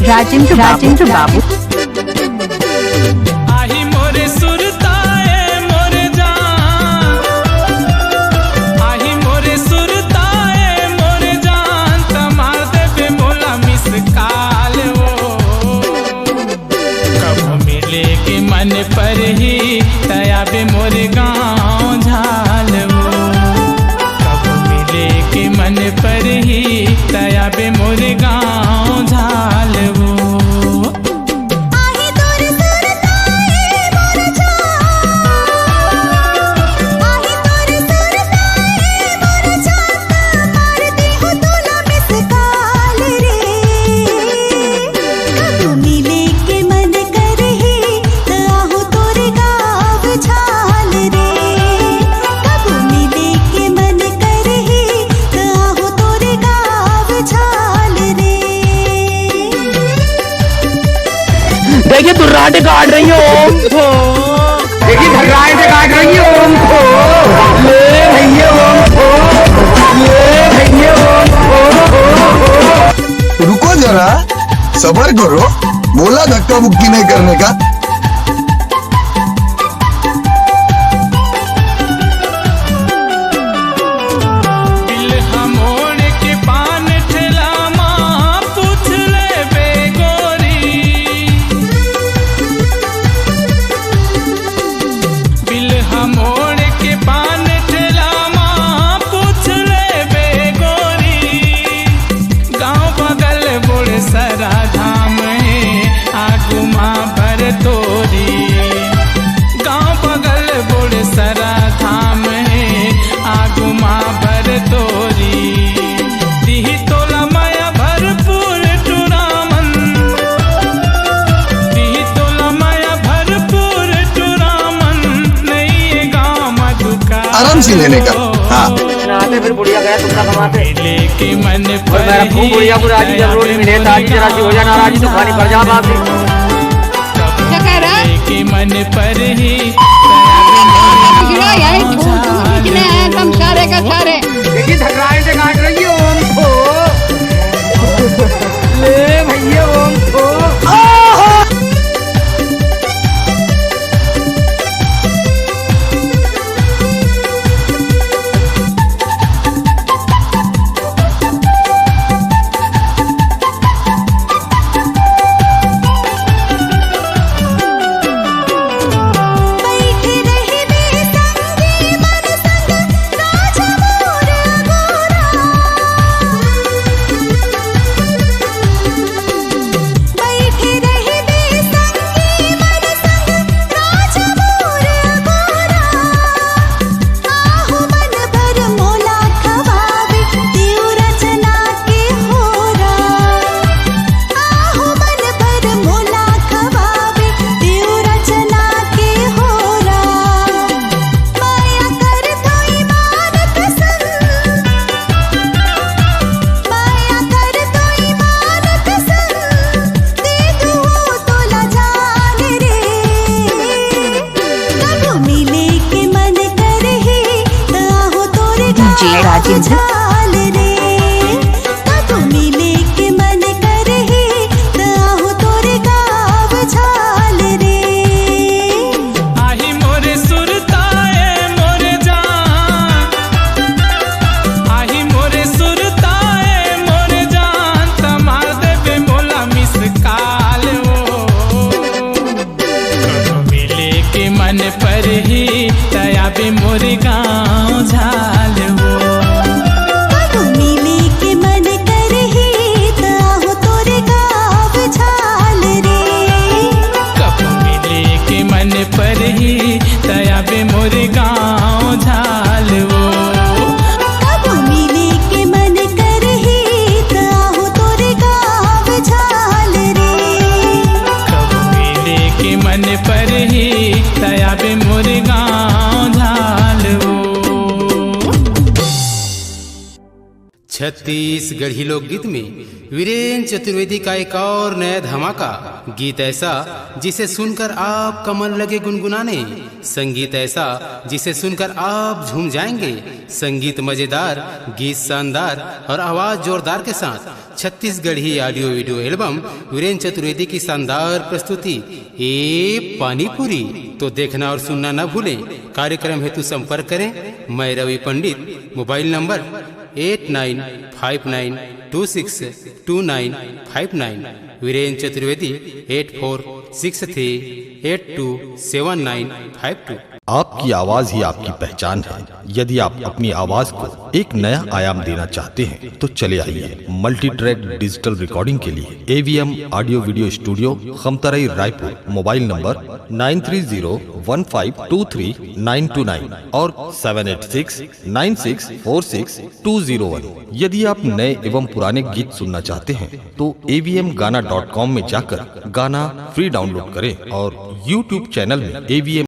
राजेंद्र बाबू। आही मोरे सुरताए मोरे जान, आही मोरे सुरताए मोरे जान, तमार देवे मोला मिस काल वो। कब मिले के मन पर ही तयाबे मोरे गाँव झाल वो। कब मिले के मन पर ही तयाबे मोरे गाँव झाल वो। देखिए दुर्राटे काट रही हो ओम को, देखिए धर्राटे काट रही हो ओम को। ले भैया ओम को, ले भैया ओम को। रुको जरा, सब्र करो, बोला धक्का मुक्की नहीं करने का। आराम से लेने का। हाँ फिर बुढ़िया गया तुमना कमाते लेके मन और मेरा खूब बुढ़िया को राजी जरूर मिले, ताजी जरा सी हो जाना राजी तो खानी पड़ जा बाप के मन पर ही एकदम सारे का सारे। देखिए धर्राए से काट रही है ओम को। ले भैया ओम को। राजेंद्र मन पर ही तयाबे मोरे गाँव झाल वो। कब मिले के मन कर ही ताहू तोरे गाँव झाल रे। कब मिले के मन पर ही तयाबे मोरे गाँव झाल वो। कब मिले के मन कर ही ताहू तोरे गाँव झाल रे। कब मिले के मन पर ही तयाबे मोरे गाँव झाल वो। छत्तीसगढ़ी लोकगीत में वीरेंद्र चतुर्वेदी का एक और नया धमाका, गीत ऐसा जिसे सुनकर आप कमर लगे गुनगुनाने, संगीत ऐसा जिसे सुनकर आप झूम जाएंगे, संगीत मजेदार, गीत शानदार और आवाज जोरदार के साथ Chhattisgarhi audio video album Virendra Chaturvedi की शानदार प्रस्तुति ए पानीपुरी। तो देखना और सुनना न भूलें। कार्यक्रम हेतु संपर्क करें मैं रवि पंडित, मोबाइल नंबर 8959262959, वीरेंद्र चतुर्वेदी 8463827952। आपकी आवाज ही आपकी पहचान है। यदि आप अपनी आवाज को एक नया आयाम देना चाहते हैं तो चले आइए मल्टी ट्रैक डिजिटल रिकॉर्डिंग के लिए AVM audio video studio, Khamtarai, Raipur. Mobile number 9301523929 और 7869646201। यदि आप नए एवं पुराने गीत सुनना चाहते हैं तो avmgana.com में जाकर गाना फ्री डाउनलोड करें और YouTube चैनल में AVM